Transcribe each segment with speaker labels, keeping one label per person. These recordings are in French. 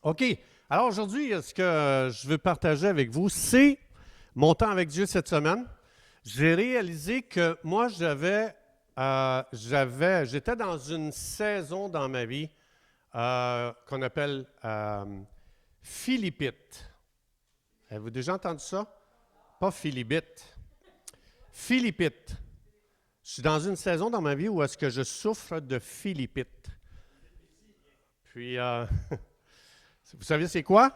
Speaker 1: OK. Alors aujourd'hui, ce que je veux partager avec vous, c'est mon temps avec Dieu cette semaine. J'ai réalisé que moi, j'étais dans une saison dans ma vie qu'on appelle Philippite. Avez-vous déjà entendu ça? Pas Philibite. Philippite. Je suis dans une saison dans ma vie où est-ce que je souffre de Philippite. Puis, vous savez c'est quoi?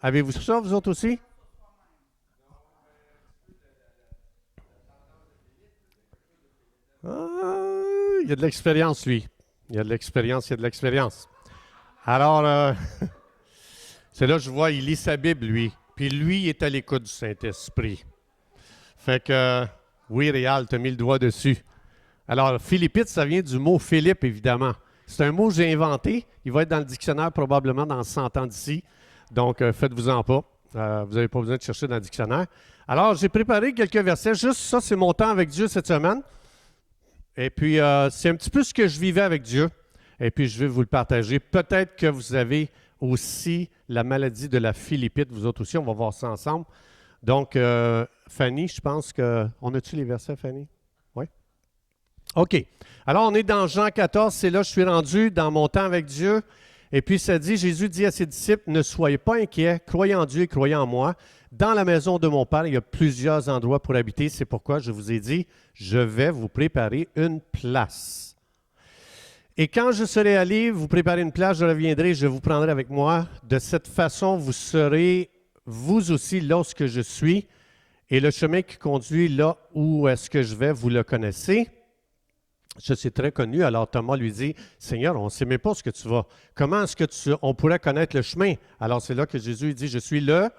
Speaker 1: Avez-vous ça, vous autres aussi? Il y a de l'expérience, lui. Il y a de l'expérience, il y a de l'expérience. Alors, c'est là que je vois, il lit sa Bible, lui. Puis lui, il est à l'écoute du Saint-Esprit. Fait que, oui, Réal, tu as mis le doigt dessus. Alors, Philippite, ça vient du mot Philippe, évidemment. C'est un mot que j'ai inventé. Il va être dans le dictionnaire probablement dans 100 ans d'ici. Donc, faites-vous-en pas. Vous n'avez pas besoin de chercher dans le dictionnaire. Alors, j'ai préparé quelques versets. Juste ça, c'est mon temps avec Dieu cette semaine. Et puis, c'est un petit peu ce que je vivais avec Dieu. Et puis, je vais vous le partager. Peut-être que vous avez aussi la maladie de la Philippite. Vous autres aussi, on va voir ça ensemble. Donc, Fanny, je pense que... On a-tu les versets, Fanny? Oui? OK. Alors, on est dans Jean 14. C'est là que je suis rendu dans mon temps avec Dieu. Et puis, ça dit, Jésus dit à ses disciples, « Ne soyez pas inquiets, croyez en Dieu et croyez en moi. Dans la maison de mon Père, il y a plusieurs endroits pour habiter. C'est pourquoi je vous ai dit, je vais vous préparer une place. Et quand je serai allé vous préparer une place, je reviendrai, je vous prendrai avec moi. De cette façon, vous serez vous aussi là où je suis. Et le chemin qui conduit là où est-ce que je vais, vous le connaissez. » Ça, c'est très connu. Alors Thomas lui dit, « Seigneur, on ne sait même pas ce que tu vas. Comment est-ce que on pourrait connaître le chemin? » Alors c'est là que Jésus dit, « Je suis là.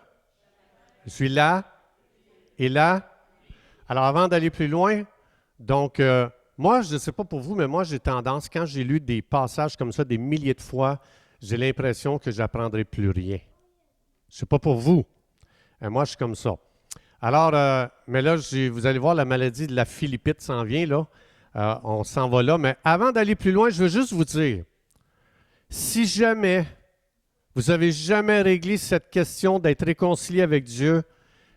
Speaker 1: Je suis là et là. » Alors, avant d'aller plus loin, donc, moi, je ne sais pas pour vous, mais moi, j'ai tendance, quand j'ai lu des passages comme ça des milliers de fois, j'ai l'impression que je n'apprendrai plus rien. Je ne sais pas pour vous. Moi, je suis comme ça. Alors, mais là, vous allez voir, la maladie de la Philippite s'en vient, là. On s'en va là. Mais avant d'aller plus loin, je veux juste vous dire, si jamais vous n'avez jamais réglé cette question d'être réconcilié avec Dieu,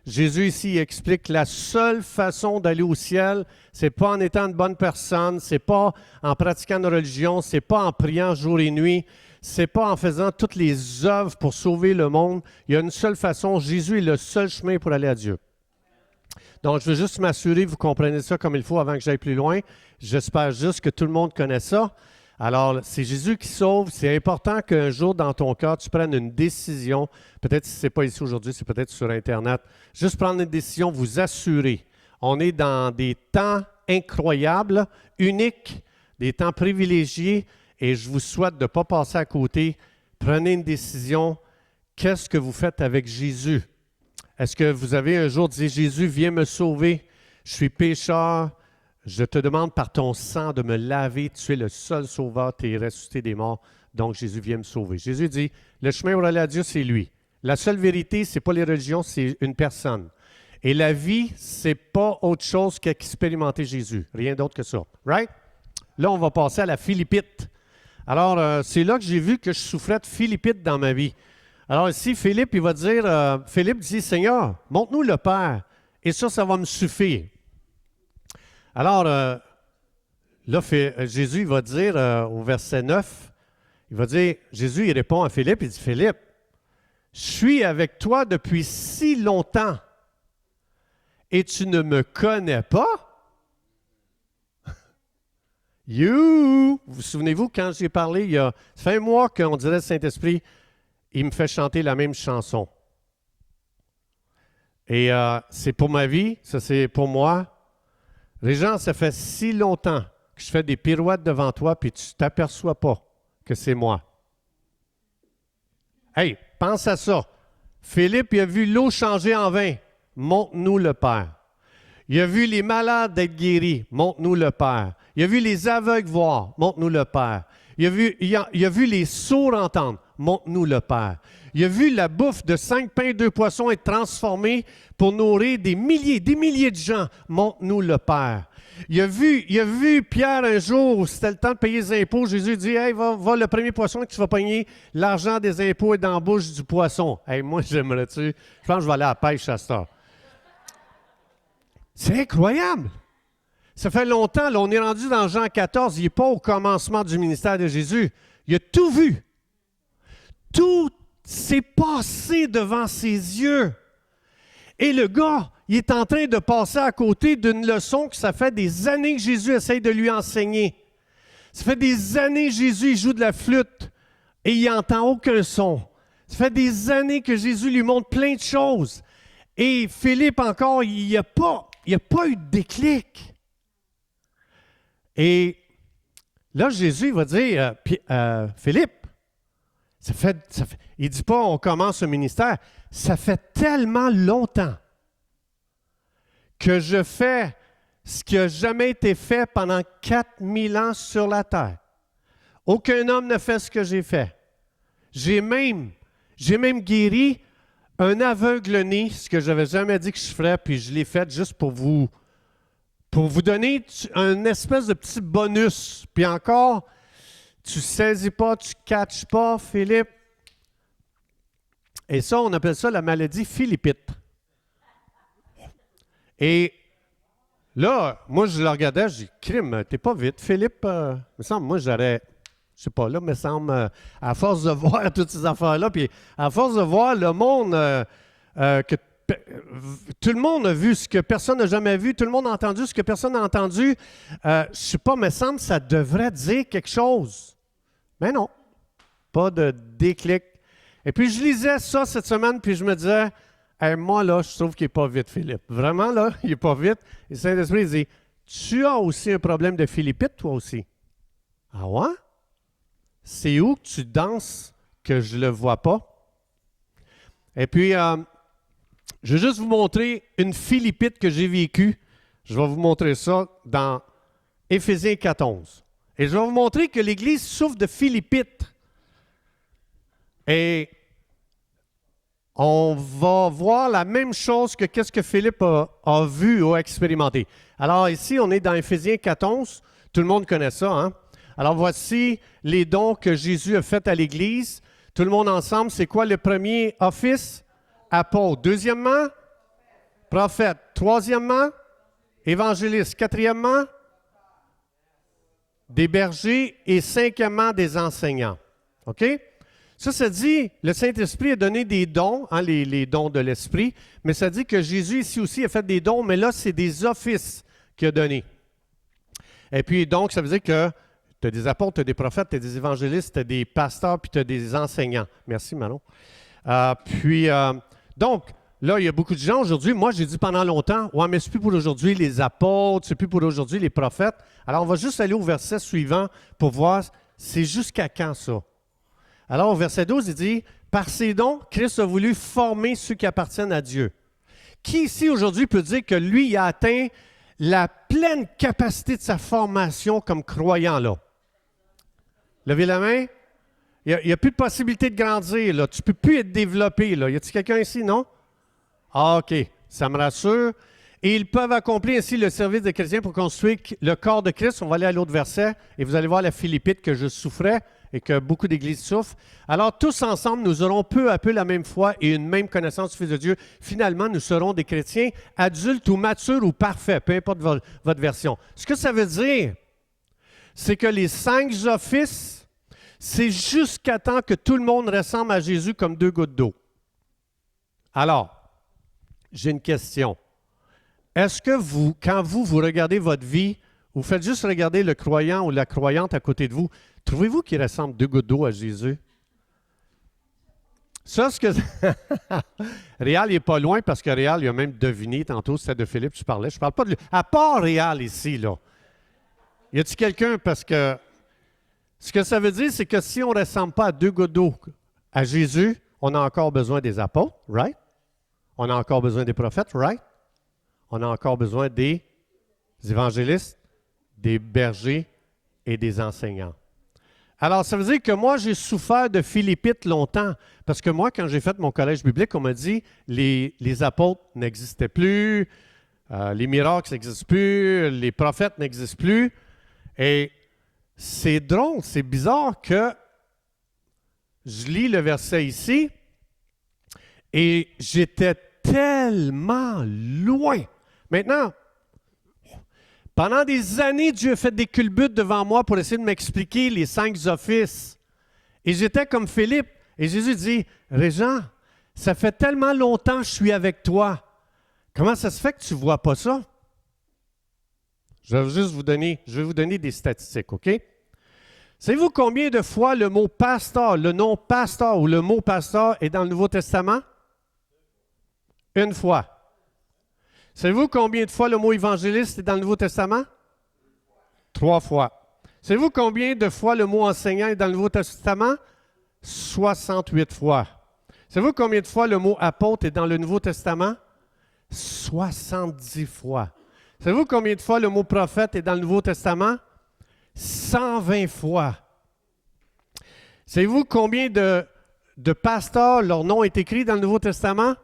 Speaker 1: Jésus ici explique que la seule façon d'aller au ciel, c'est pas en étant une bonne personne, c'est pas en pratiquant une religion, c'est pas en priant jour et nuit, c'est pas en faisant toutes les œuvres pour sauver le monde. Il y a une seule façon, Jésus est le seul chemin pour aller à Dieu. Donc, je veux juste m'assurer que vous comprenez ça comme il faut avant que j'aille plus loin. J'espère juste que tout le monde connaît ça. Alors, c'est Jésus qui sauve. C'est important qu'un jour, dans ton cœur, tu prennes une décision. Peut-être si ce n'est pas ici aujourd'hui, c'est peut-être sur Internet. Juste prendre une décision, vous assurer. On est dans des temps incroyables, uniques, des temps privilégiés, et je vous souhaite de ne pas passer à côté. Prenez une décision. Qu'est-ce que vous faites avec Jésus? Est-ce que vous avez un jour dit, Jésus, viens me sauver, je suis pécheur, je te demande par ton sang de me laver, tu es le seul sauveur, tu es ressuscité des morts, donc Jésus vient me sauver. Jésus dit, le chemin pour aller à Dieu, c'est lui. La seule vérité, ce n'est pas les religions, c'est une personne. Et la vie, ce n'est pas autre chose qu'expérimenter Jésus, rien d'autre que ça. Right? Là, on va passer à la Philippite. Alors, c'est là que j'ai vu que je souffrais de Philippite dans ma vie. Alors ici, Philippe, il va dire, Philippe dit, Seigneur, montre-nous le Père, et ça va me suffire. Alors, là, Jésus il va dire au verset 9, il va dire, Jésus, il répond à Philippe, il dit, Philippe, je suis avec toi depuis si longtemps, et tu ne me connais pas? You! Vous souvenez-vous, quand j'ai parlé, ça fait un mois qu'on dirait le Saint-Esprit, il me fait chanter la même chanson. Et c'est pour ma vie, ça c'est pour moi. Régent, ça fait si longtemps que je fais des pirouettes devant toi, puis tu ne t'aperçois pas que c'est moi. Hey, pense à ça. Philippe, il a vu l'eau changer en vin. Montre-nous le Père. Il a vu les malades être guéris. Montre-nous le Père. Il a vu les aveugles voir. Montre-nous le Père. Il a vu les sourds entendre. montre-nous le Père. Il a vu la bouffe de 5 pains et 2 poissons être transformée pour nourrir des milliers de gens. Montre-nous le Père. Il a vu Pierre un jour, c'était le temps de payer les impôts. Jésus dit, « Hey, va le premier poisson que tu vas payer, l'argent des impôts est dans la bouche du poisson. » Hey, moi, j'aimerais-tu? Je pense que je vais aller à la pêche à ça. C'est incroyable. Ça fait longtemps, là, on est rendu dans Jean 14, il n'est pas au commencement du ministère de Jésus. Il a tout vu. Tout s'est passé devant ses yeux. Et le gars, il est en train de passer à côté d'une leçon que ça fait des années que Jésus essaye de lui enseigner. Ça fait des années que Jésus il joue de la flûte et il n'entend aucun son. Ça fait des années que Jésus lui montre plein de choses. Et Philippe encore, il n'y a pas eu de déclic. Et là, Jésus va dire, Philippe, il ne dit pas on commence ce ministère, ça fait tellement longtemps que je fais ce qui n'a jamais été fait pendant 4000 ans sur la terre. Aucun homme ne fait ce que j'ai fait. J'ai même guéri un aveugle-né, ce que je n'avais jamais dit que je ferais, puis je l'ai fait juste pour vous donner un espèce de petit bonus. Puis encore, tu ne saisis pas, tu ne catches pas, Philippe. Et ça, on appelle ça la maladie philippite. Et là, moi, je le regardais, je dis, crime, t'es pas vite, Philippe. Me semble, moi, j'aurais, je sais pas, là, me semble, à force de voir toutes ces affaires-là, puis à force de voir le monde que tout le monde a vu ce que personne n'a jamais vu, tout le monde a entendu ce que personne n'a entendu. Je ne sais pas, me semble, ça devrait dire quelque chose. Mais non, pas de déclic. Et puis, je lisais ça cette semaine, puis je me disais, hey, moi, là, je trouve qu'il n'est pas vite, Philippe. Vraiment, là, il n'est pas vite. Et Saint-Esprit dit, tu as aussi un problème de philippite, toi aussi. Ah ouais? C'est où que tu danses que je ne le vois pas? Et puis, je vais juste vous montrer une philippite que j'ai vécue. Je vais vous montrer ça dans Éphésiens 14. Et je vais vous montrer que l'Église souffre de philippite. Et on va voir la même chose que qu'est-ce que Philippe a vu ou a expérimenté. Alors ici, on est dans Éphésiens 14. Tout le monde connaît ça, hein? Alors voici les dons que Jésus a faits à l'Église. Tout le monde ensemble, c'est quoi le premier office? Apôtre. Deuxièmement, prophète. Troisièmement, évangéliste. Quatrièmement, des bergers. Et cinquièmement, des enseignants. OK? Ça dit, le Saint-Esprit a donné des dons, hein, les dons de l'Esprit, mais ça dit que Jésus ici aussi a fait des dons, mais là, c'est des offices qu'il a donnés. Et puis, donc, ça veut dire que tu as des apôtres, tu as des prophètes, tu as des évangélistes, tu as des pasteurs, puis tu as des enseignants. Merci, Manon. Donc, là, il y a beaucoup de gens aujourd'hui. Moi, j'ai dit pendant longtemps, ouais, mais c'est plus pour aujourd'hui les apôtres, c'est plus pour aujourd'hui les prophètes. Alors, on va juste aller au verset suivant pour voir, c'est jusqu'à quand ça? Alors, au verset 12, il dit, « Par ces dons, Christ a voulu former ceux qui appartiennent à Dieu. » Qui ici aujourd'hui peut dire que lui, il a atteint la pleine capacité de sa formation comme croyant là? Levez la main. Il n'y a plus de possibilité de grandir, là. Tu ne peux plus être développé, là. Y a-t-il quelqu'un ici, non? Ah, OK. Ça me rassure. Et ils peuvent accomplir ainsi le service des chrétiens pour construire le corps de Christ. On va aller à l'autre verset et vous allez voir la philippite que je souffrais et que beaucoup d'églises souffrent. Alors, tous ensemble, nous aurons peu à peu la même foi et une même connaissance du Fils de Dieu. Finalement, nous serons des chrétiens adultes ou matures ou parfaits, peu importe votre version. Ce que ça veut dire, c'est que les 5 offices, c'est jusqu'à temps que tout le monde ressemble à Jésus comme 2 gouttes d'eau. Alors, j'ai une question. Est-ce que vous, quand vous regardez votre vie, vous faites juste regarder le croyant ou la croyante à côté de vous, trouvez-vous qu'il ressemble 2 gouttes d'eau à Jésus? Ça, ce que... Réal n'est pas loin parce que Réal, il a même deviné tantôt, c'était de Philippe, tu parlais. Je ne parle pas de lui. À part Réal ici, là. Y a-t-il quelqu'un? Parce que ce que ça veut dire, c'est que si on ne ressemble pas à 2 gouttes d'eau à Jésus, on a encore besoin des apôtres, right? On a encore besoin des prophètes, right? On a encore besoin des évangélistes, des bergers et des enseignants. Alors, ça veut dire que moi, j'ai souffert de philippite longtemps. Parce que moi, quand j'ai fait mon collège biblique, on m'a dit les apôtres n'existaient plus, les miracles n'existent plus, les prophètes n'existent plus. Et c'est drôle, c'est bizarre que je lis le verset ici et j'étais tellement loin. Maintenant, pendant des années, Dieu a fait des culbutes devant moi pour essayer de m'expliquer les 5 offices. Et j'étais comme Philippe. Et Jésus dit, « Régent, ça fait tellement longtemps que je suis avec toi. Comment ça se fait que tu ne vois pas ça? » Je vais vous donner des statistiques, OK? Savez-vous combien de fois le mot pasteur, le nom pasteur ou le mot pasteur est dans le Nouveau Testament? Une fois. Savez-vous combien de fois le mot évangéliste est dans le Nouveau Testament? 3 fois. Savez-vous combien de fois le mot enseignant est dans le Nouveau Testament? 68 fois. Savez-vous combien de fois le mot apôtre est dans le Nouveau Testament? 70 fois. Savez-vous combien de fois le mot prophète est dans le Nouveau Testament? 120 fois. Savez-vous combien de pasteurs, leur nom est écrit dans le Nouveau Testament?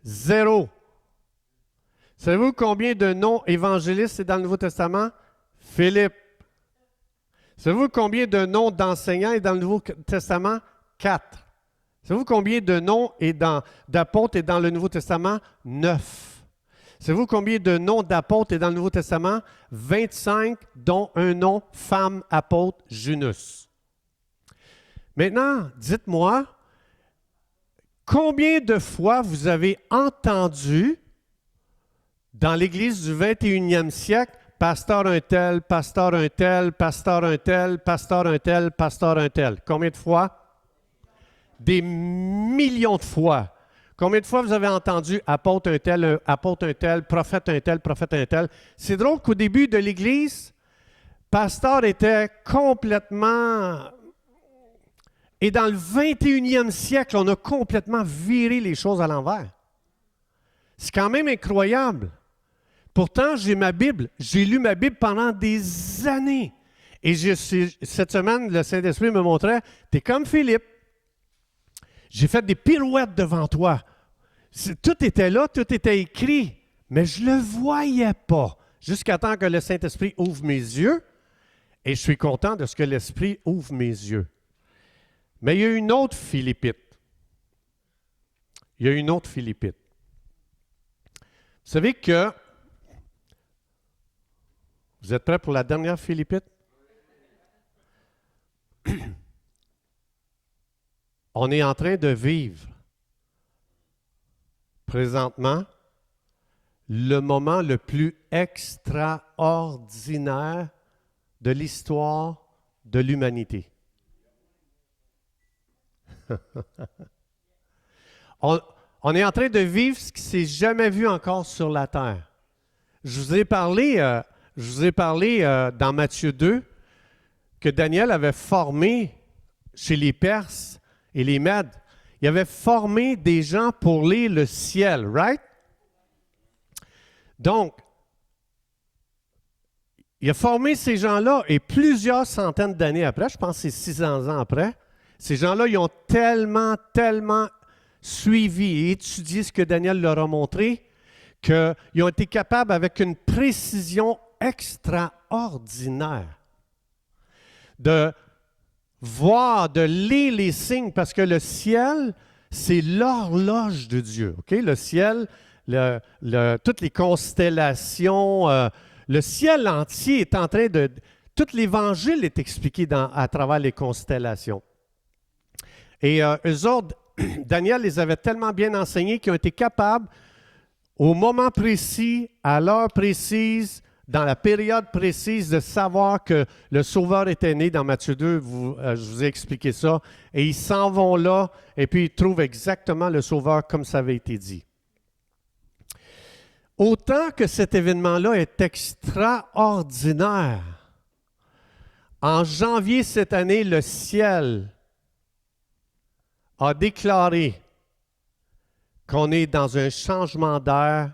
Speaker 1: 0. Savez-vous combien de noms évangélistes est dans le Nouveau Testament? Philippe. Savez-vous combien de noms d'enseignants est dans le Nouveau Testament? 4. Savez-vous combien de noms d'apôtres est dans le Nouveau Testament? 9. Savez-vous combien de noms d'apôtres est dans le Nouveau Testament? 25, dont un nom, femme apôtre, Junus. Maintenant, dites-moi, combien de fois vous avez entendu dans l'Église du 21e siècle, pasteur un tel, pasteur un tel, pasteur un tel, pasteur un tel, pasteur un tel? Combien de fois? Des millions de fois. Combien de fois vous avez entendu apôtre un tel, prophète un tel, prophète un tel? C'est drôle qu'au début de l'Église, pasteur était complètement... Et dans le 21e siècle, on a complètement viré les choses à l'envers. C'est quand même incroyable. Pourtant, j'ai ma Bible. J'ai lu ma Bible pendant des années. Et cette semaine, le Saint-Esprit me montrait, tu es comme Philippe. J'ai fait des pirouettes devant toi. Tout était là, tout était écrit, mais je ne le voyais pas. Jusqu'à temps que le Saint-Esprit ouvre mes yeux. Et je suis content de ce que l'Esprit ouvre mes yeux. Mais il y a une autre Philippite. Il y a une autre Philippite. Vous savez que... Vous êtes prêts pour la dernière Philippite? On est en train de vivre présentement le moment le plus extraordinaire de l'histoire de l'humanité. On est en train de vivre ce qui ne s'est jamais vu encore sur la terre. Je vous ai parlé dans Matthieu 2 que Daniel avait formé chez les Perses et les Mèdes. Il avait formé des gens pour lire le ciel, right? Donc, il a formé ces gens-là et plusieurs centaines d'années après, je pense que c'est 600 ans après, ces gens-là, ils ont tellement suivi et étudié ce que Daniel leur a montré qu'ils ont été capables, avec une précision extraordinaire, de voir, de lire les signes, parce que le ciel, c'est l'horloge de Dieu. Okay? Le ciel, toutes les constellations, le ciel entier est en train de... Tout l'Évangile est expliqué à travers les constellations. Et eux autres, Daniel les avait tellement bien enseignés qu'ils ont été capables, au moment précis, à l'heure précise, dans la période précise, de savoir que le Sauveur était né. Dans Matthieu 2, je vous ai expliqué ça. Et ils s'en vont là, et puis ils trouvent exactement le Sauveur comme ça avait été dit. Autant que cet événement-là est extraordinaire, en janvier cette année, le ciel a déclaré qu'on est dans un changement d'air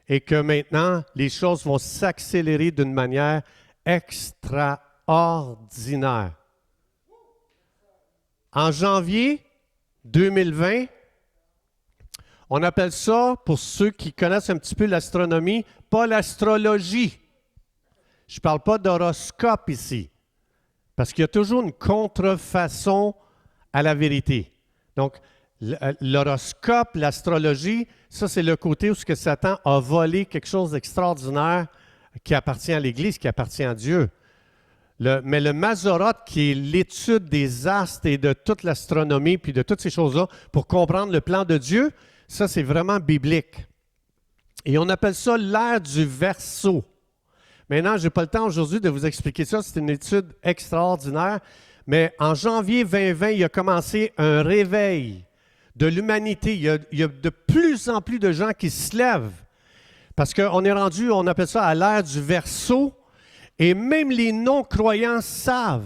Speaker 1: et que maintenant, les choses vont s'accélérer d'une manière extraordinaire. En janvier 2020, on appelle ça, pour ceux qui connaissent un petit peu l'astronomie, pas l'astrologie. Je ne parle pas d'horoscope ici, parce qu'il y a toujours une contrefaçon à la vérité. Donc, l'horoscope, l'astrologie, ça c'est le côté où ce que Satan a volé quelque chose d'extraordinaire qui appartient à l'Église, qui appartient à Dieu. Mais le Mazzaroth, qui est l'étude des astres et de toute l'astronomie, puis de toutes ces choses-là, pour comprendre le plan de Dieu, ça c'est vraiment biblique. Et on appelle ça l'ère du Verseau. Maintenant, je n'ai pas le temps aujourd'hui de vous expliquer ça, c'est une étude extraordinaire, mais en janvier 2020, il a commencé un réveil de l'humanité. Il y a de plus en plus de gens qui se lèvent, parce qu'on est rendu, on appelle ça à l'ère du Verseau, et même les non-croyants savent.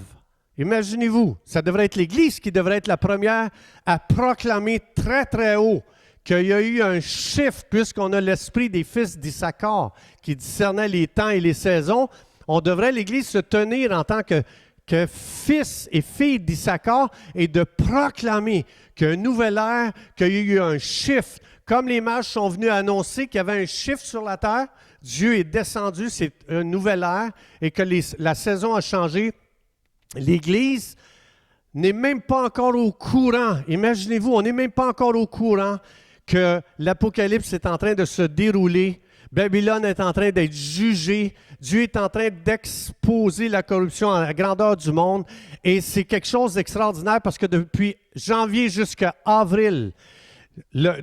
Speaker 1: Imaginez-vous, ça devrait être l'Église qui devrait être la première à proclamer très, très haut qu'il y a eu un shift, puisqu'on a l'esprit des fils d'Issachar qui discernait les temps et les saisons. On devrait, l'Église, se tenir en tant que fils et filles d'Issachar et de proclamer qu'il y a une nouvelle ère, qu'il y a eu un shift. Comme les mages sont venus annoncer qu'il y avait un shift sur la terre, Dieu est descendu, c'est une nouvelle ère, et que la saison a changé. L'Église n'est même pas encore au courant. Imaginez-vous, on n'est même pas encore au courant que l'Apocalypse est en train de se dérouler. Babylone est en train d'être jugée. Dieu est en train d'exposer la corruption à la grandeur du monde. Et c'est quelque chose d'extraordinaire parce que depuis janvier jusqu'à avril,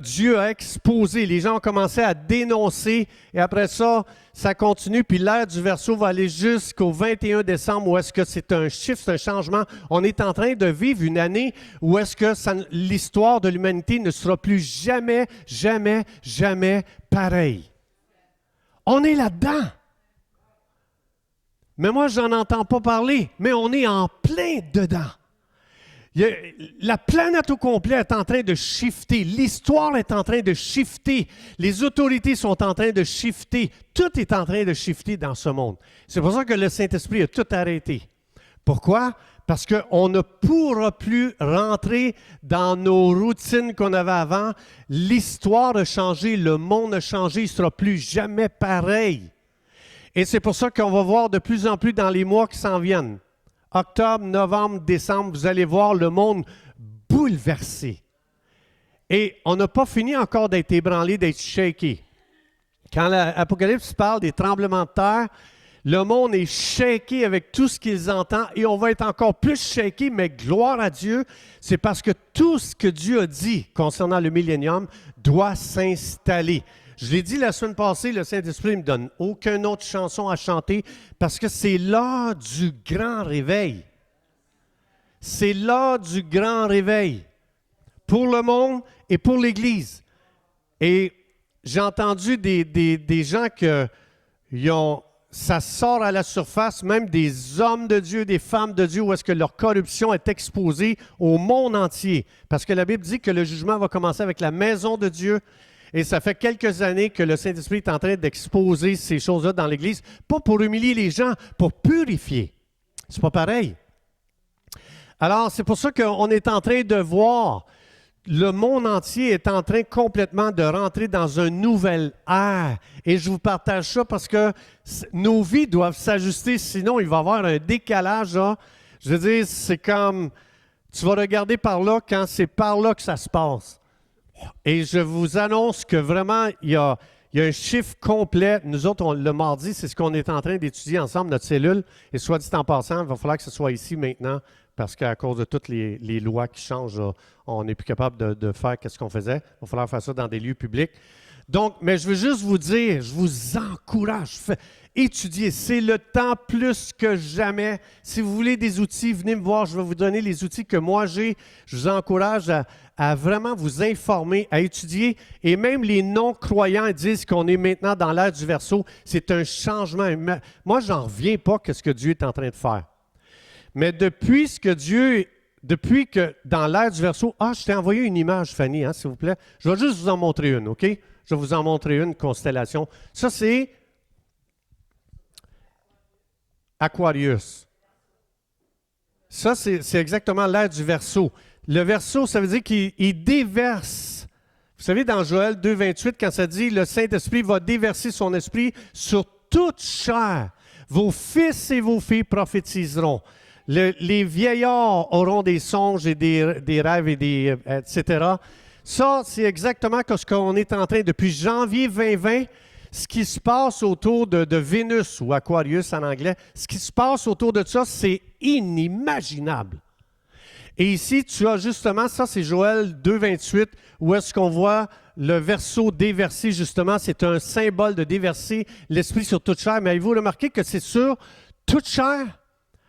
Speaker 1: Dieu a exposé, les gens ont commencé à dénoncer et après ça, ça continue. Puis l'ère du Verseau va aller jusqu'au 21 décembre où est-ce que c'est un chiffre, c'est un changement. On est en train de vivre une année où est-ce que l'histoire de l'humanité ne sera plus jamais, jamais, jamais pareille. On est là-dedans. Mais moi, je n'en entends pas parler, mais on est en plein dedans. La planète au complet est en train de shifter. L'histoire est en train de shifter. Les autorités sont en train de shifter. Tout est en train de shifter dans ce monde. C'est pour ça que le Saint-Esprit a tout arrêté. Pourquoi? Parce qu'on ne pourra plus rentrer dans nos routines qu'on avait avant. L'histoire a changé, le monde a changé, il ne sera plus jamais pareil. Et c'est pour ça qu'on va voir de plus en plus dans les mois qui s'en viennent. Octobre, novembre, décembre, vous allez voir le monde bouleversé. Et on n'a pas fini encore d'être ébranlé, d'être shaké. Quand l'Apocalypse parle des tremblements de terre, le monde est shaké avec tout ce qu'ils entendent et on va être encore plus shaké, mais gloire à Dieu, c'est parce que tout ce que Dieu a dit concernant le millénium doit s'installer. Je l'ai dit la semaine passée, le Saint-Esprit ne me donne aucune autre chanson à chanter parce que c'est l'heure du grand réveil. C'est l'heure du grand réveil pour le monde et pour l'Église. Et j'ai entendu des gens ça sort à la surface, même des hommes de Dieu, des femmes de Dieu, où est-ce que leur corruption est exposée au monde entier. Parce que la Bible dit que le jugement va commencer avec la maison de Dieu. Et ça fait quelques années que le Saint-Esprit est en train d'exposer ces choses-là dans l'Église, pas pour humilier les gens, pour purifier. C'est pas pareil. Alors, c'est pour ça qu'on est en train de voir, le monde entier est en train complètement de rentrer dans une nouvelle ère. Et je vous partage ça parce que nos vies doivent s'ajuster, sinon il va y avoir un décalage. Là. Je veux dire, c'est comme, tu vas regarder par là quand c'est par là que ça se passe. Et je vous annonce que vraiment, il y a un chiffre complet. Nous autres, le mardi, c'est ce qu'on est en train d'étudier ensemble, notre cellule. Et soit dit en passant, il va falloir que ce soit ici maintenant, parce qu'à cause de toutes les lois qui changent, là, on n'est plus capable de faire ce qu'on faisait. Il va falloir faire ça dans des lieux publics. Donc, mais je veux juste vous dire, je vous encourage, étudiez. C'est le temps plus que jamais. Si vous voulez des outils, venez me voir, je vais vous donner les outils que moi j'ai. Je vous encourage à vraiment vous informer, à étudier. Et même les non-croyants disent qu'on est maintenant dans l'ère du Verseau. C'est un changement. Moi, je n'en reviens pas que ce que Dieu est en train de faire. Mais depuis que dans l'ère du Verseau, je t'ai envoyé une image, Fanny, s'il vous plaît. Je vais juste vous en montrer une, OK? Je vais vous en montrer une constellation. Ça, c'est Aquarius. Ça, c'est exactement l'ère du Verseau. Le verseau, ça veut dire qu'il déverse. Vous savez, dans Joël 2,28, quand ça dit « Le Saint-Esprit va déverser son esprit sur toute chair. Vos fils et vos filles prophétiseront. Les vieillards auront des songes et des rêves, etc. » Ça, c'est exactement ce qu'on est en train, depuis janvier 2020, ce qui se passe autour de Vénus, ou Aquarius en anglais, ce qui se passe autour de ça, c'est inimaginable. Et ici, tu as justement, ça c'est Joël 2,28, où est-ce qu'on voit le verseau déversé, justement, c'est un symbole de déverser l'esprit sur toute chair. Mais avez-vous remarqué que c'est sur toute chair?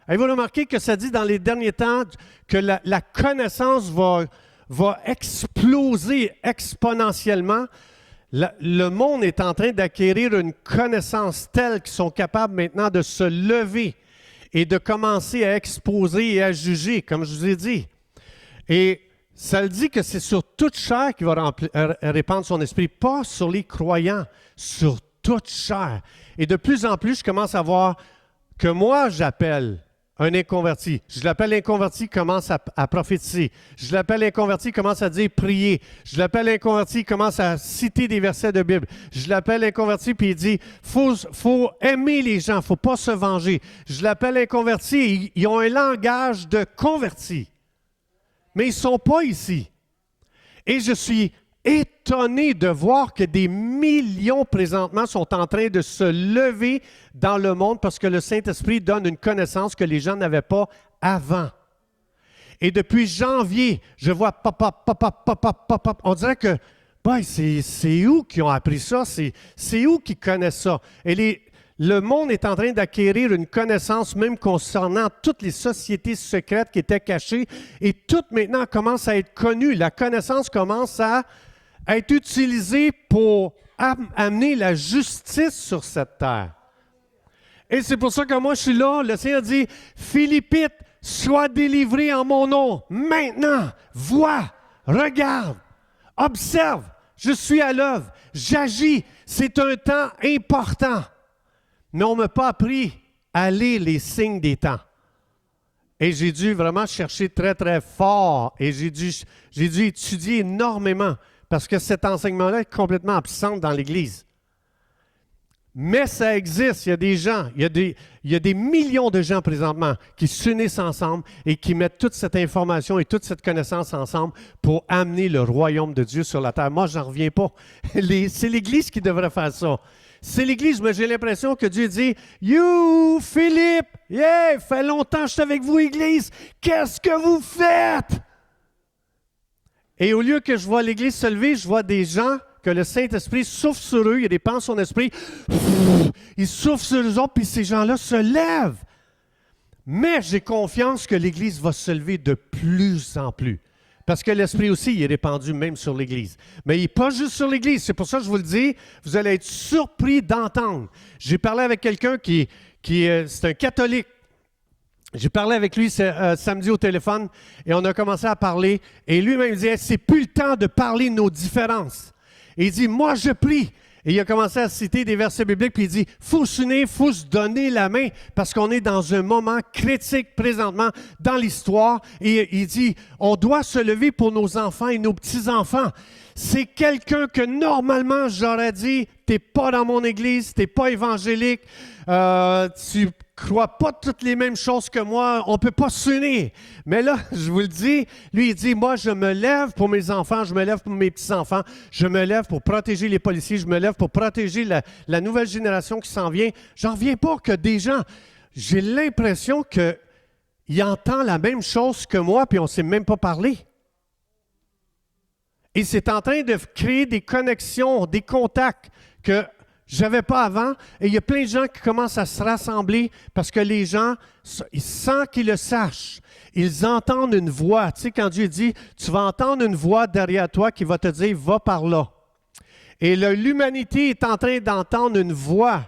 Speaker 1: Avez-vous remarqué que ça dit dans les derniers temps que la connaissance va exploser exponentiellement? Le monde est en train d'acquérir une connaissance telle qu'ils sont capables maintenant de se lever et de commencer à exposer et à juger, comme je vous ai dit. Et ça le dit que c'est sur toute chair qu'il va répandre son esprit, pas sur les croyants, sur toute chair. Et de plus en plus, je commence à voir que moi, j'appelle un inconverti. Je l'appelle inconverti, commence à prophétiser. Je l'appelle inconverti, commence à dire prier. Je l'appelle inconverti, commence à citer des versets de Bible. Je l'appelle inconverti, puis il dit, faut aimer les gens, faut pas se venger. Je l'appelle inconverti, ils ont un langage de converti. Mais ils ne sont pas ici. Et je suis étonné de voir que des millions présentement sont en train de se lever dans le monde parce que le Saint-Esprit donne une connaissance que les gens n'avaient pas avant. Et depuis janvier, je vois pop. On dirait que c'est où qu'ils ont appris ça? C'est où qu'ils connaissent ça? Et le monde est en train d'acquérir une connaissance même concernant toutes les sociétés secrètes qui étaient cachées et toutes maintenant commencent à être connues. La connaissance commence à être utilisée pour amener la justice sur cette terre. Et c'est pour ça que moi je suis là. Le Seigneur dit, Philippite, sois délivré en mon nom. Maintenant, vois, regarde, observe. Je suis à l'œuvre, j'agis. C'est un temps important. Mais on ne m'a pas appris à lire les signes des temps. Et j'ai dû vraiment chercher très, très fort. Et j'ai dû étudier énormément parce que cet enseignement-là est complètement absent dans l'Église. Mais ça existe. Il y a des gens, il y a des millions de gens présentement qui s'unissent ensemble et qui mettent toute cette information et toute cette connaissance ensemble pour amener le royaume de Dieu sur la terre. Moi, je n'en reviens pas. C'est l'Église qui devrait faire ça. C'est l'Église, mais j'ai l'impression que Dieu dit « You, Philippe, yeah, fait longtemps que je suis avec vous, Église, qu'est-ce que vous faites? » Et au lieu que je vois l'Église se lever, je vois des gens que le Saint-Esprit souffle sur eux, il y a des pensées de son esprit, il souffle sur eux autres, puis ces gens-là se lèvent. Mais j'ai confiance que l'Église va se lever de plus en plus. Parce que l'Esprit aussi, il est répandu même sur l'Église. Mais il n'est pas juste sur l'Église. C'est pour ça que je vous le dis, vous allez être surpris d'entendre. J'ai parlé avec quelqu'un c'est un catholique. J'ai parlé avec lui samedi au téléphone et on a commencé à parler. Et lui-même disait, c'est plus le temps de parler de nos différences. Et il dit, moi je prie. Et il a commencé à citer des versets bibliques, puis il dit, il faut s'unir, il faut se donner la main, parce qu'on est dans un moment critique présentement dans l'histoire. Et il dit, on doit se lever pour nos enfants et nos petits-enfants. C'est quelqu'un que normalement j'aurais dit, tu n'es pas dans mon église, tu n'es pas évangélique, tu crois pas toutes les mêmes choses que moi, on ne peut pas s'unir. Mais là, je vous le dis, lui, il dit, moi, je me lève pour mes enfants, je me lève pour mes petits-enfants, je me lève pour protéger les policiers, je me lève pour protéger la nouvelle génération qui s'en vient. J'en reviens pas que des gens, j'ai l'impression qu'ils entendent la même chose que moi, puis on ne s'est même pas parlé. Et c'est en train de créer des connexions, des contacts que je n'avais pas avant. Et il y a plein de gens qui commencent à se rassembler parce que les gens, sans qu'ils le sachent, ils entendent une voix. Tu sais, quand Dieu dit, tu vas entendre une voix derrière toi qui va te dire, va par là. Et l'humanité est en train d'entendre une voix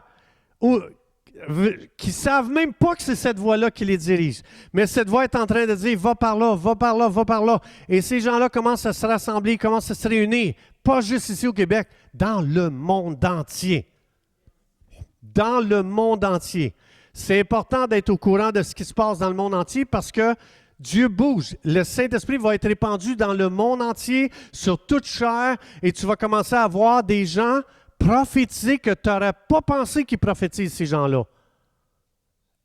Speaker 1: qui ne savent même pas que c'est cette voix-là qui les dirige. Mais cette voix est en train de dire, va par là, va par là, va par là. Et ces gens-là commencent à se rassembler, commencent à se réunir, pas juste ici au Québec, dans le monde entier. Dans le monde entier. C'est important d'être au courant de ce qui se passe dans le monde entier parce que Dieu bouge. Le Saint-Esprit va être répandu dans le monde entier, sur toute chair, et tu vas commencer à voir des gens prophétiser que tu n'aurais pas pensé qu'ils prophétisent, ces gens-là.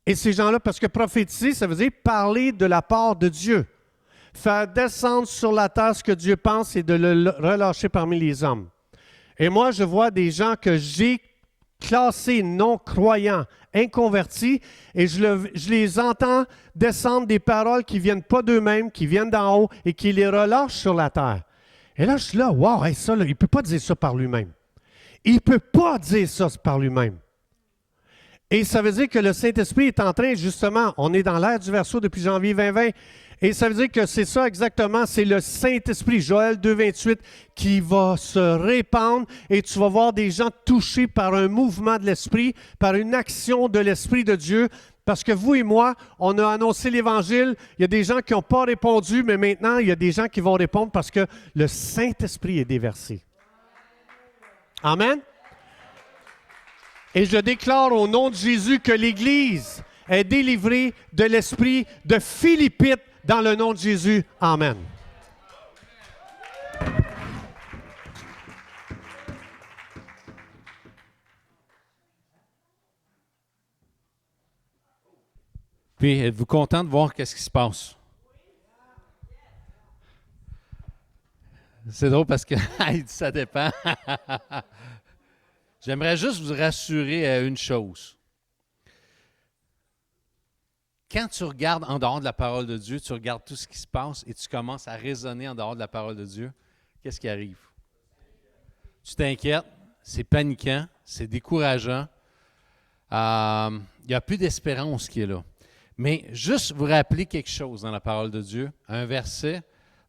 Speaker 1: Et ces gens-là, parce que prophétiser, ça veut dire parler de la part de Dieu. Faire descendre sur la terre ce que Dieu pense et de le relâcher parmi les hommes. Et moi, je vois des gens que j'ai classés non-croyants, inconvertis, et je les entends descendre des paroles qui ne viennent pas d'eux-mêmes, qui viennent d'en haut et qui les relâchent sur la terre. Et là, je suis là, wow, hey, ça, là, il ne peut pas dire ça par lui-même. Il ne peut pas dire ça par lui-même. Et ça veut dire que le Saint-Esprit est en train, justement, on est dans l'ère du Verseau depuis janvier 2020, et ça veut dire que c'est ça exactement, c'est le Saint-Esprit, Joël 2,28, qui va se répandre, et tu vas voir des gens touchés par un mouvement de l'Esprit, par une action de l'Esprit de Dieu, parce que vous et moi, on a annoncé l'Évangile, il y a des gens qui n'ont pas répondu, mais maintenant, il y a des gens qui vont répondre parce que le Saint-Esprit est déversé. Amen. Et je déclare au nom de Jésus que l'Église est délivrée de l'esprit de Philippite dans le nom de Jésus. Amen.
Speaker 2: Puis, êtes-vous content de voir qu'est-ce qui se passe? C'est drôle parce que il dit ça dépend. J'aimerais juste vous rassurer à une chose. Quand tu regardes en dehors de la parole de Dieu, tu regardes tout ce qui se passe et tu commences à raisonner en dehors de la parole de Dieu, qu'est-ce qui arrive? Tu t'inquiètes, c'est paniquant, c'est décourageant. Il n'y a plus d'espérance qui est là. Mais juste vous rappeler quelque chose dans la parole de Dieu, un verset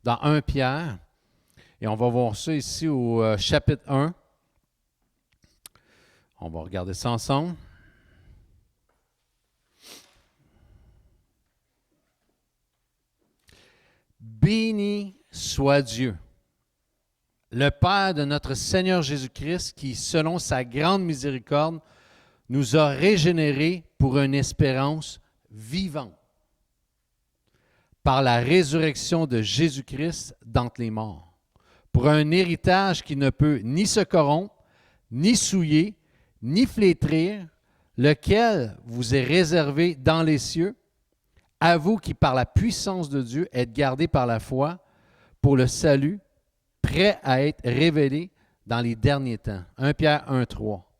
Speaker 2: dans 1 Pierre, et on va voir ça ici au chapitre 1. On va regarder ça ensemble. Béni soit Dieu, le Père de notre Seigneur Jésus-Christ, qui, selon sa grande miséricorde, nous a régénérés pour une espérance vivante, par la résurrection de Jésus-Christ d'entre les morts, pour un héritage qui ne peut ni se corrompre, ni souiller, ni flétrir, lequel vous est réservé dans les cieux, à vous qui, par la puissance de Dieu, êtes gardés par la foi pour le salut, prêt à être révélé dans les derniers temps. 1 Pierre 1, 3.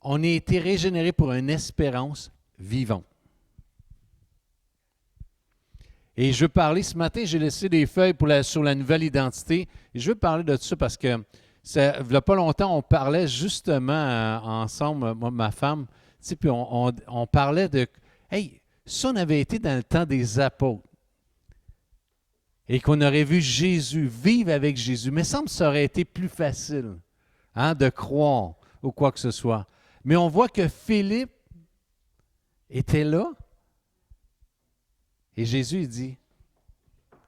Speaker 2: On a été régénérés pour une espérance vivante. Et je veux parler, ce matin, j'ai laissé des feuilles sur la nouvelle identité, et je veux parler de ça parce que il n'y a pas longtemps, on parlait justement ensemble, moi, ma femme, puis on parlait de, hey, si on avait été dans le temps des apôtres et qu'on aurait vu Jésus, vivre avec Jésus, mais il semble que ça aurait été plus facile de croire ou quoi que ce soit. Mais on voit que Philippe était là et Jésus il dit,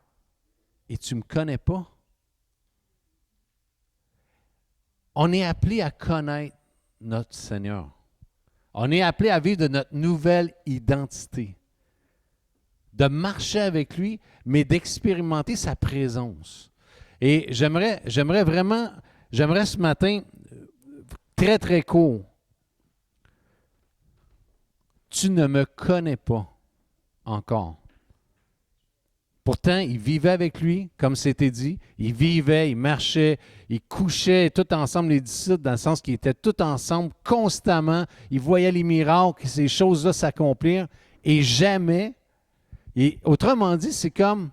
Speaker 2: « Et tu ne me connais pas? » On est appelé à connaître notre Seigneur. On est appelé à vivre de notre nouvelle identité, de marcher avec lui, mais d'expérimenter sa présence. Et j'aimerais ce matin, très, très court, tu ne me connais pas encore. Pourtant, il vivait avec lui, comme c'était dit. Il vivait, il marchait, il couchait tout ensemble, les disciples, dans le sens qu'ils étaient tous ensemble constamment. Ils voyaient les miracles, ces choses-là s'accomplir. Et jamais, et autrement dit, c'est comme,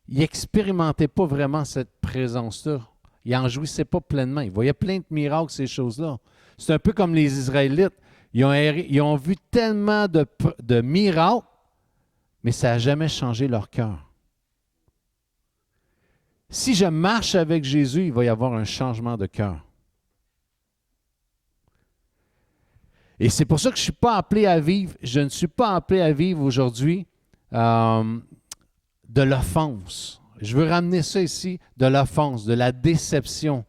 Speaker 2: il n'expérimentait pas vraiment cette présence-là. Il n'en jouissait pas pleinement. Il voyait plein de miracles, ces choses-là. C'est un peu comme les Israélites. Ils ont vu tellement de miracles, mais ça n'a jamais changé leur cœur. Si je marche avec Jésus, il va y avoir un changement de cœur. Et c'est pour ça que je ne suis pas appelé à vivre, je ne suis pas appelé à vivre aujourd'hui de l'offense. Je veux ramener ça ici, de l'offense, de la déception.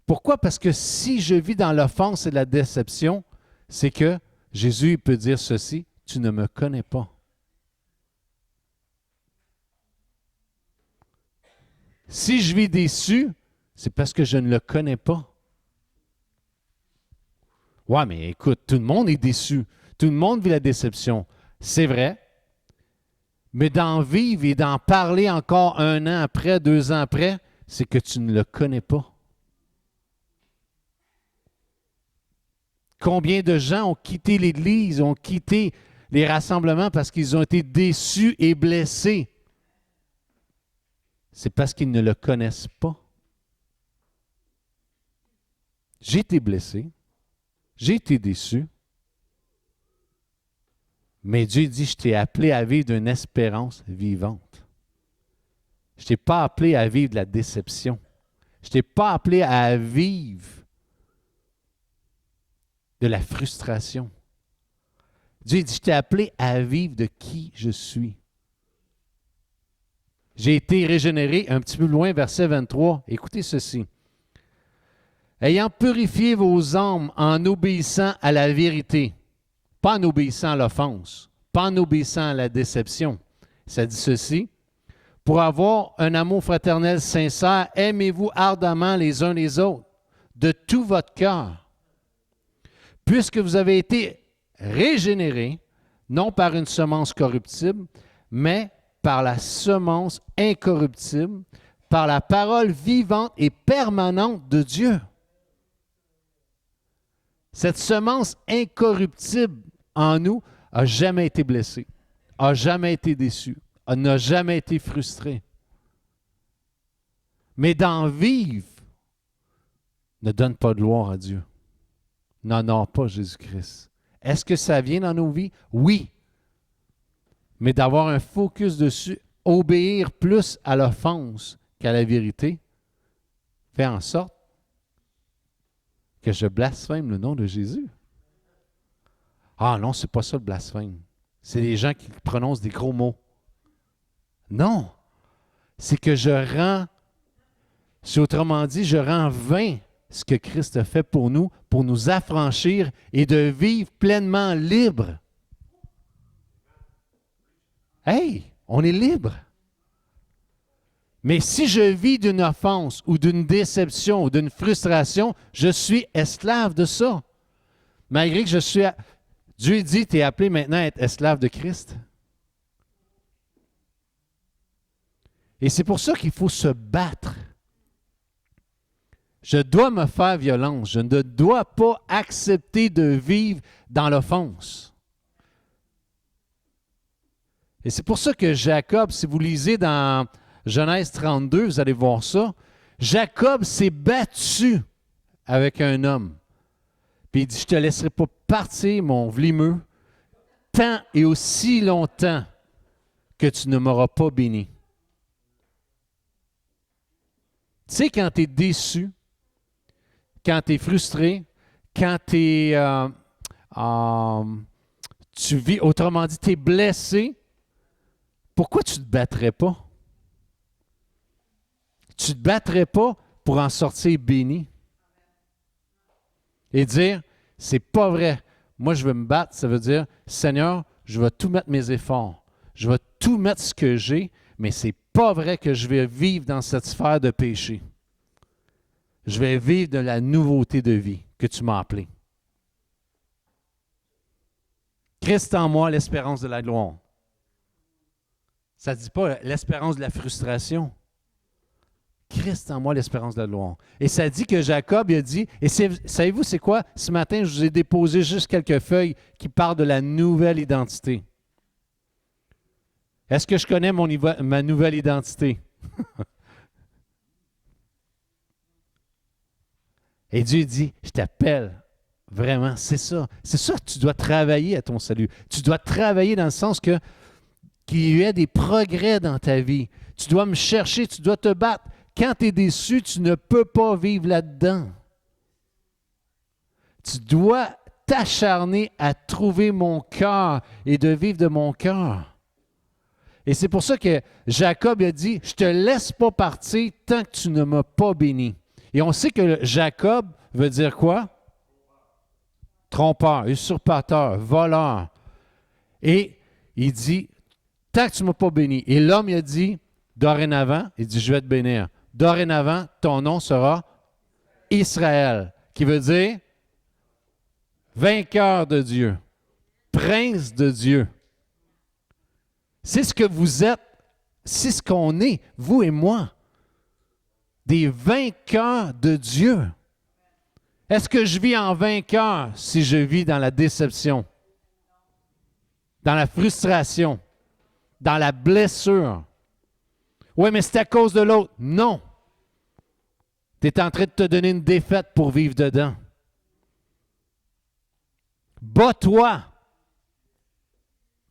Speaker 2: Pourquoi? Parce que si je vis dans l'offense et la déception, c'est que Jésus peut dire ceci, tu ne me connais pas. Si je vis déçu, c'est parce que je ne le connais pas. Ouais, mais écoute, tout le monde est déçu. Tout le monde vit la déception. C'est vrai. Mais d'en vivre et d'en parler encore 1 an après, 2 ans après, c'est que tu ne le connais pas. Combien de gens ont quitté l'Église, ont quitté les rassemblements parce qu'ils ont été déçus et blessés? C'est parce qu'ils ne le connaissent pas. J'ai été blessé, j'ai été déçu, mais Dieu dit, je t'ai appelé à vivre d'une espérance vivante. Je ne t'ai pas appelé à vivre de la déception. Je ne t'ai pas appelé à vivre de la frustration. Dieu dit, je t'ai appelé à vivre de qui je suis. J'ai été régénéré un petit peu loin, verset 23. Écoutez ceci. Ayant purifié vos âmes en obéissant à la vérité, pas en obéissant à l'offense, pas en obéissant à la déception. Ça dit ceci. Pour avoir un amour fraternel sincère, aimez-vous ardemment les uns les autres, de tout votre cœur. Puisque vous avez été régénérés, non par une semence corruptible, mais par la semence incorruptible, par la parole vivante et permanente de Dieu. Cette semence incorruptible en nous n'a jamais été blessée, n'a jamais été déçue, n'a jamais été frustrée. Mais d'en vivre ne donne pas de gloire à Dieu. N'honore pas Jésus-Christ. Est-ce que ça vient dans nos vies? Oui. Mais d'avoir un focus dessus, obéir plus à l'offense qu'à la vérité, fait en sorte que je blasphème le nom de Jésus. Ah non, c'est pas ça le blasphème. C'est les gens qui prononcent des gros mots. Non. C'est que c'est autrement dit, je rends vain ce que Christ a fait pour nous affranchir et de vivre pleinement libre. Hey, on est libre. Mais si je vis d'une offense ou d'une déception ou d'une frustration, je suis esclave de ça. Malgré que je suis... Dieu dit, tu es appelé maintenant à être esclave de Christ. Et c'est pour ça qu'il faut se battre. Je dois me faire violence. Je ne dois pas accepter de vivre dans l'offense. Et c'est pour ça que Jacob, si vous lisez dans Genèse 32, vous allez voir ça, Jacob s'est battu avec un homme. Puis il dit, je ne te laisserai pas partir, mon vlimeux, tant et aussi longtemps que tu ne m'auras pas béni. Tu sais, quand tu es déçu, quand tu es frustré, quand tu vis, autrement dit, tu es blessé, pourquoi tu ne te battrais pas? Tu ne te battrais pas pour en sortir béni. Et dire, c'est pas vrai. Moi, je veux me battre, ça veut dire, Seigneur, je vais tout mettre mes efforts. Je vais tout mettre ce que j'ai, mais c'est pas vrai que je vais vivre dans cette sphère de péché. Je vais vivre de la nouveauté de vie que tu m'as appelée. Christ en moi, l'espérance de la gloire. Ça ne dit pas l'espérance de la frustration. Christ en moi, l'espérance de la gloire. Et ça dit que Jacob, il a dit, et savez-vous c'est quoi? Ce matin, je vous ai déposé juste quelques feuilles qui parlent de la nouvelle identité. Est-ce que je connais ma nouvelle identité? Et Dieu dit, je t'appelle. Vraiment, c'est ça. C'est ça que tu dois travailler à ton salut. Tu dois travailler dans le sens qu'il y ait des progrès dans ta vie. Tu dois me chercher, tu dois te battre. Quand tu es déçu, tu ne peux pas vivre là-dedans. Tu dois t'acharner à trouver mon cœur et de vivre de mon cœur. Et c'est pour ça que Jacob a dit, je ne te laisse pas partir tant que tu ne m'as pas béni. Et on sait que Jacob veut dire quoi? Trompeur, usurpateur, voleur. Et il dit, tant que tu ne m'as pas béni. Et l'homme, il a dit, dorénavant, il dit, je vais te bénir. dorénavant, ton nom sera Israël, qui veut dire vainqueur de Dieu, prince de Dieu. C'est ce que vous êtes, c'est ce qu'on est, vous et moi, des vainqueurs de Dieu. Est-ce que je vis en vainqueur si je vis dans la déception, dans la frustration, dans la blessure? Oui, mais c'est à cause de l'autre. Non. Tu es en train de te donner une défaite pour vivre dedans. Bats-toi.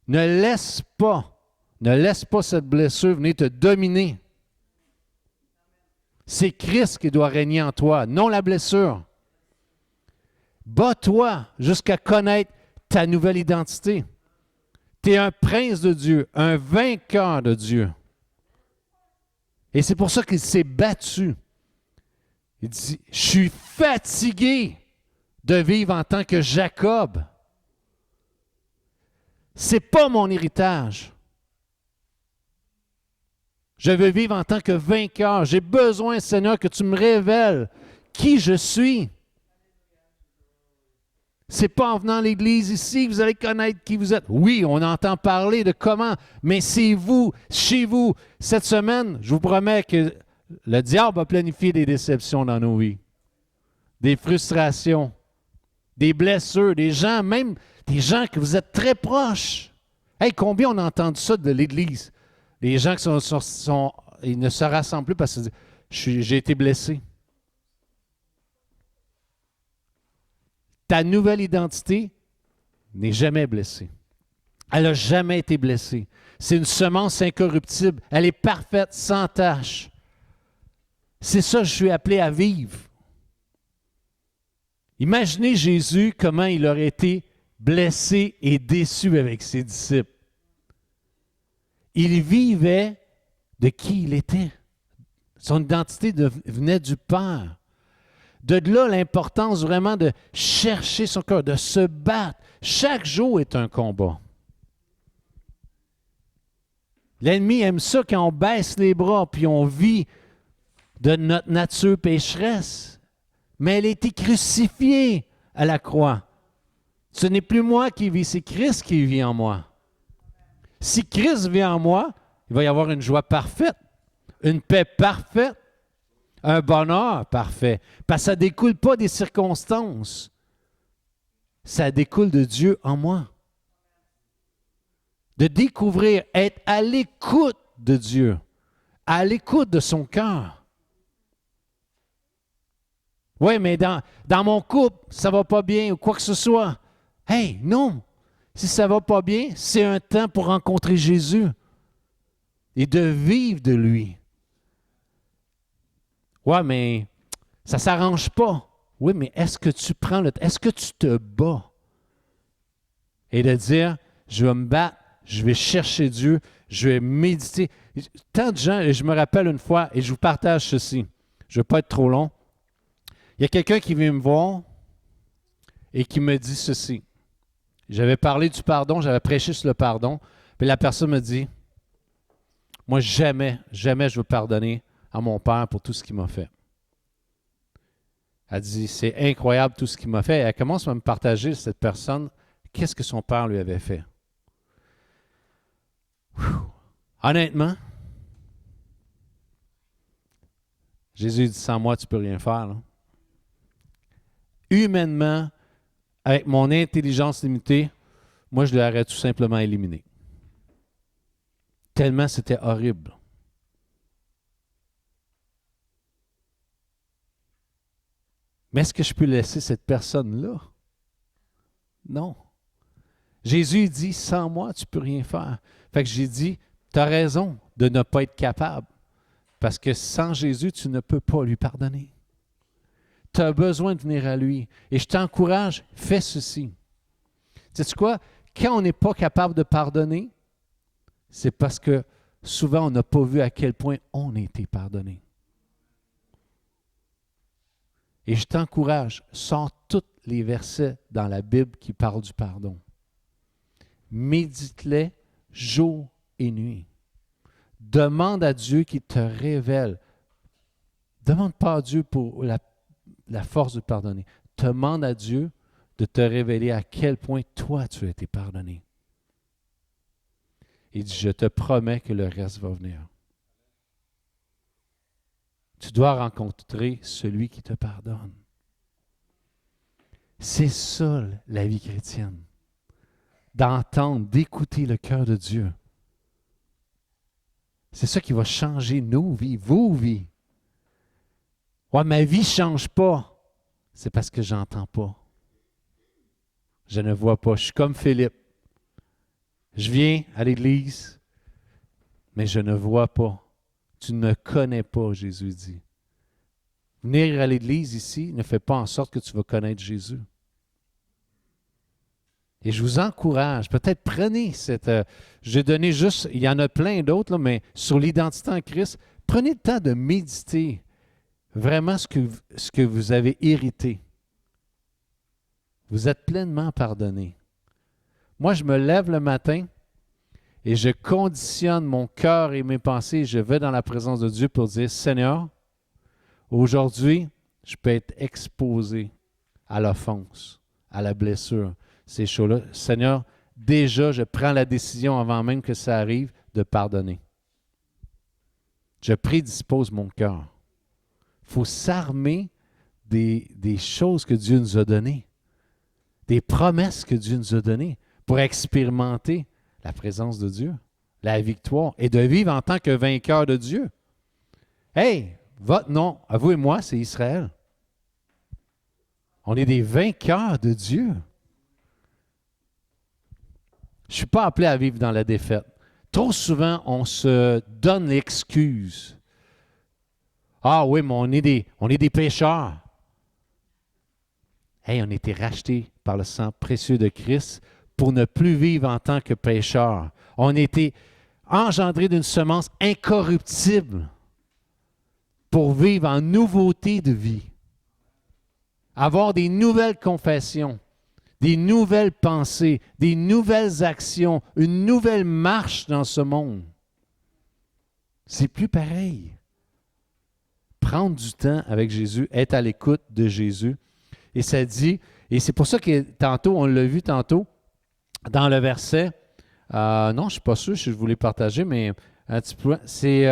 Speaker 2: Ne laisse pas cette blessure venir te dominer. C'est Christ qui doit régner en toi, non la blessure. Bats-toi jusqu'à connaître ta nouvelle identité. Tu es un prince de Dieu, un vainqueur de Dieu. Et c'est pour ça qu'il s'est battu. Il dit, je suis fatigué de vivre en tant que Jacob. Ce n'est pas mon héritage. Je veux vivre en tant que vainqueur. J'ai besoin, Seigneur, que tu me révèles qui je suis. Ce n'est pas en venant à l'Église ici que vous allez connaître qui vous êtes. Oui, on entend parler de comment, mais c'est vous, chez vous. Cette semaine, je vous promets que le diable va planifier des déceptions dans nos vies, des frustrations, des blessures, des gens, même des gens que vous êtes très proches. Hey, combien on a entendu ça de l'Église? Les gens qui ils ne se rassemblent plus parce que j'ai été blessé. Ta nouvelle identité n'est jamais blessée. Elle n'a jamais été blessée. C'est une semence incorruptible. Elle est parfaite, sans tache. C'est ça que je suis appelé à vivre. Imaginez Jésus, comment il aurait été blessé et déçu avec ses disciples. Il vivait de qui il était. Son identité venait du Père. De là, l'importance vraiment de chercher son cœur, de se battre. Chaque jour est un combat. L'ennemi aime ça quand on baisse les bras puis on vit de notre nature pécheresse. Mais elle a été crucifiée à la croix. Ce n'est plus moi qui vis, c'est Christ qui vit en moi. Si Christ vit en moi, il va y avoir une joie parfaite, une paix parfaite, un bonheur parfait. Parce que ça ne découle pas des circonstances. Ça découle de Dieu en moi. De découvrir, être à l'écoute de Dieu, à l'écoute de son cœur. Oui, mais dans mon couple, ça ne va pas bien ou quoi que ce soit. Hey, non! Si ça ne va pas bien, c'est un temps pour rencontrer Jésus et de vivre de lui. Oui, mais ça ne s'arrange pas. Oui, mais est-ce que tu prends le temps? Est-ce que tu te bats? Et de dire, je vais me battre, je vais chercher Dieu, je vais méditer. Tant de gens, et je me rappelle une fois, et je vous partage ceci, je ne vais pas être trop long. Il y a quelqu'un qui vient me voir et qui me dit ceci. J'avais parlé du pardon, j'avais prêché sur le pardon, puis la personne me dit, moi jamais je veux pardonner à mon père pour tout ce qu'il m'a fait. Elle dit, c'est incroyable tout ce qu'il m'a fait. Et elle commence à me partager, cette personne, qu'est-ce que son père lui avait fait. Honnêtement, Jésus dit, sans moi, tu ne peux rien faire. Là. Humainement, avec mon intelligence limitée, moi, je l'aurais tout simplement éliminé. Tellement c'était horrible. Mais est-ce que je peux laisser cette personne-là? Non. Jésus dit, sans moi, tu ne peux rien faire. Fait que j'ai dit, tu as raison de ne pas être capable. Parce que sans Jésus, tu ne peux pas lui pardonner. Tu as besoin de venir à lui. Et je t'encourage, fais ceci. Sais-tu quoi? Quand on n'est pas capable de pardonner, c'est parce que souvent on n'a pas vu à quel point on a été pardonné. Et je t'encourage, sors tous les versets dans la Bible qui parlent du pardon. Médite-les jour et nuit. Demande à Dieu qu'il te révèle Demande pas à Dieu pour la force de pardonner. Demande à Dieu de te révéler à quel point toi tu as été pardonné. Il dit, je te promets que le reste va venir. Tu dois rencontrer celui qui te pardonne. C'est ça la vie chrétienne. D'entendre, d'écouter le cœur de Dieu. C'est ça qui va changer nos vies, vos vies. Ouais, ma vie ne change pas. C'est parce que je n'entends pas. Je ne vois pas. Je suis comme Philippe. Je viens à l'église, mais je ne vois pas. Tu ne connais pas, Jésus dit. Venir à l'église ici ne fait pas en sorte que tu vas connaître Jésus. Et je vous encourage, peut-être prenez cette... j'ai donné juste, il y en a plein d'autres, là, mais sur l'identité en Christ, prenez le temps de méditer vraiment ce que vous avez hérité. Vous êtes pleinement pardonné. Moi, je me lève le matin et je conditionne mon cœur et mes pensées. Je vais dans la présence de Dieu pour dire, Seigneur, aujourd'hui, je peux être exposé à l'offense, à la blessure, ces choses-là. Seigneur, déjà, je prends la décision avant même que ça arrive de pardonner. Je prédispose mon cœur. Il faut s'armer des choses que Dieu nous a données, des promesses que Dieu nous a données pour expérimenter la présence de Dieu, la victoire et de vivre en tant que vainqueur de Dieu. Hey, votre nom, à vous et moi, c'est Israël. On est des vainqueurs de Dieu. Je ne suis pas appelé à vivre dans la défaite. Trop souvent, on se donne l'excuse. Ah oui, mais on est des pécheurs. Hey, on a été rachetés par le sang précieux de Christ pour ne plus vivre en tant que pécheurs. On a été engendrés d'une semence incorruptible pour vivre en nouveauté de vie. Avoir des nouvelles confessions, des nouvelles pensées, des nouvelles actions, une nouvelle marche dans ce monde. C'est plus pareil. Prendre du temps avec Jésus, être à l'écoute de Jésus. Et ça dit, et c'est pour ça que tantôt, on l'a vu tantôt, dans le verset, non, je ne suis pas sûr si je voulais partager, mais un petit peu, c'est,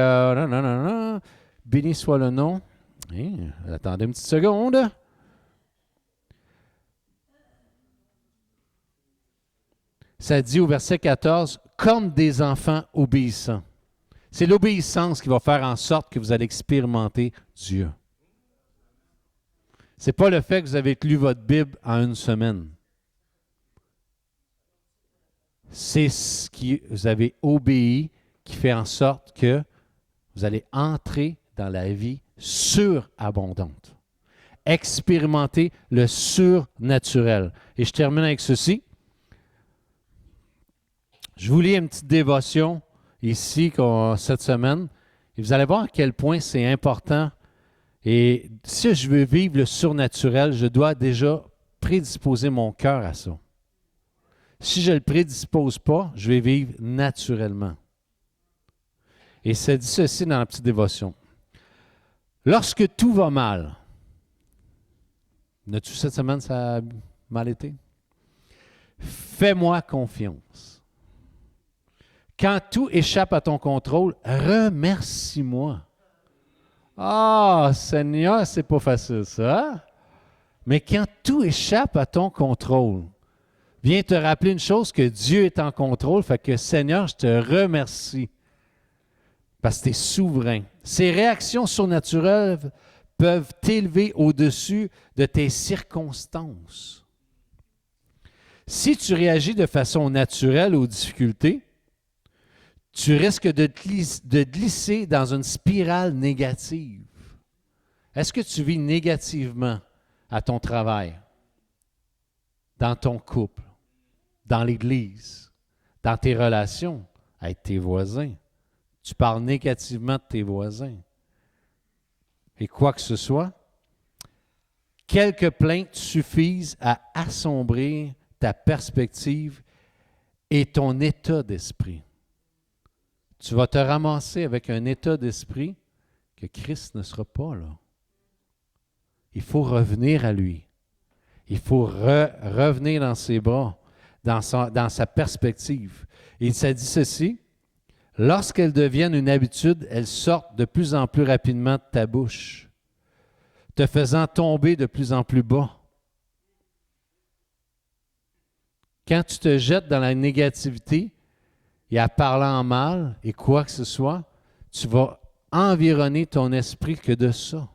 Speaker 2: béni soit le nom. Attendez une petite seconde. Ça dit au verset 14, comme des enfants obéissants. C'est l'obéissance qui va faire en sorte que vous allez expérimenter Dieu. Ce n'est pas le fait que vous avez lu votre Bible en une semaine. C'est ce que vous avez obéi qui fait en sorte que vous allez entrer dans la vie surabondante. Expérimenter le surnaturel. Et je termine avec ceci. Je vous lis une petite dévotion ici cette semaine. Et vous allez voir à quel point c'est important. Et si je veux vivre le surnaturel, je dois déjà prédisposer mon cœur à ça. Si je ne le prédispose pas, je vais vivre naturellement. Et ça dit ceci dans la petite dévotion. Lorsque tout va mal, n'as-tu cette semaine, ça a mal été? Fais-moi confiance. Quand tout échappe à ton contrôle, remercie-moi. Ah, Seigneur, c'est pas facile ça. Hein? Mais quand tout échappe à ton contrôle, viens te rappeler une chose, que Dieu est en contrôle, fait que Seigneur, je te remercie. Parce que tu es souverain. Ces réactions surnaturelles peuvent t'élever au-dessus de tes circonstances. Si tu réagis de façon naturelle aux difficultés, tu risques de glisser dans une spirale négative. Est-ce que tu vis négativement à ton travail, dans ton couple, dans l'Église, dans tes relations avec tes voisins? Tu parles négativement de tes voisins. Et quoi que ce soit, quelques plaintes suffisent à assombrir ta perspective et ton état d'esprit. Tu vas te ramasser avec un état d'esprit que Christ ne sera pas là. Il faut revenir à lui. Il faut revenir dans ses bras, dans sa perspective. Et ça dit ceci, « Lorsqu'elles deviennent une habitude, elles sortent de plus en plus rapidement de ta bouche, te faisant tomber de plus en plus bas. » Quand tu te jettes dans la négativité et à parler en mal et quoi que ce soit, tu vas environner ton esprit que de ça.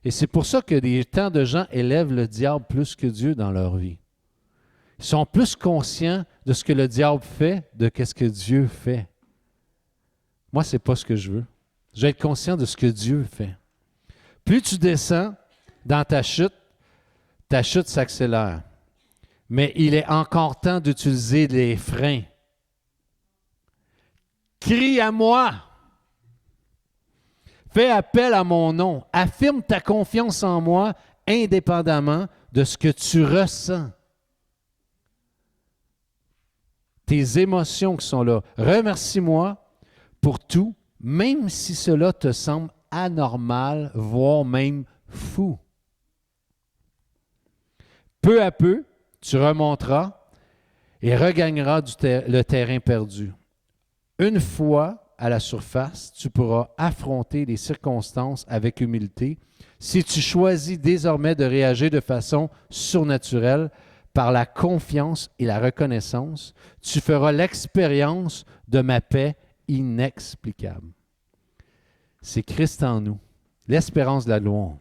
Speaker 2: Et c'est pour ça que tant de gens élèvent le diable plus que Dieu dans leur vie. Ils sont plus conscients de ce que le diable fait de ce que Dieu fait. Moi, ce n'est pas ce que je veux. Je veux être conscient de ce que Dieu fait. Plus tu descends dans ta chute s'accélère. Mais il est encore temps d'utiliser les freins. Crie à moi. Fais appel à mon nom. Affirme ta confiance en moi indépendamment de ce que tu ressens. Tes émotions qui sont là. Remercie-moi pour tout, même si cela te semble anormal, voire même fou. Peu à peu, tu remonteras et regagneras le terrain perdu. Une fois à la surface, tu pourras affronter les circonstances avec humilité. Si tu choisis désormais de réagir de façon surnaturelle par la confiance et la reconnaissance, tu feras l'expérience de ma paix inexplicable. C'est Christ en nous, l'espérance de la gloire.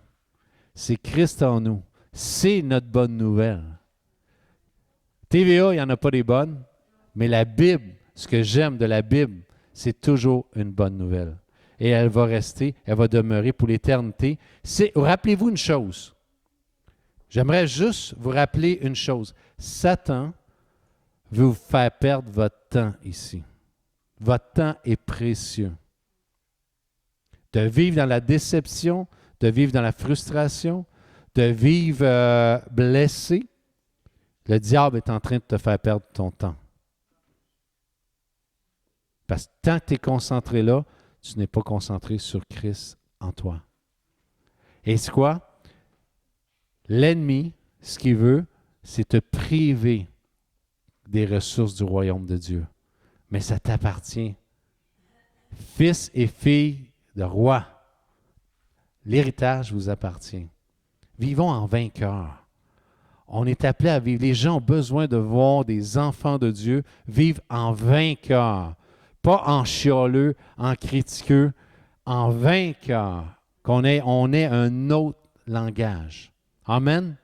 Speaker 2: C'est Christ en nous. C'est notre bonne nouvelle. TVA, il n'y en a pas des bonnes, mais la Bible, ce que j'aime de la Bible, c'est toujours une bonne nouvelle. Et elle va rester, elle va demeurer pour l'éternité. Rappelez-vous une chose. J'aimerais juste vous rappeler une chose. Satan veut vous faire perdre votre temps ici. Votre temps est précieux. De vivre dans la déception, de vivre dans la frustration, de vivre blessé, le diable est en train de te faire perdre ton temps. Parce que tant que tu es concentré là, tu n'es pas concentré sur Christ en toi. Et c'est quoi? L'ennemi, ce qu'il veut, c'est te priver des ressources du royaume de Dieu. Mais ça t'appartient. Fils et filles de roi, l'héritage vous appartient. Vivons en vainqueurs. On est appelé à vivre. Les gens ont besoin de voir des enfants de Dieu vivre en vainqueurs. Pas en chialeux, en critiqueux, en vainqueurs. On ait un autre langage. Amen.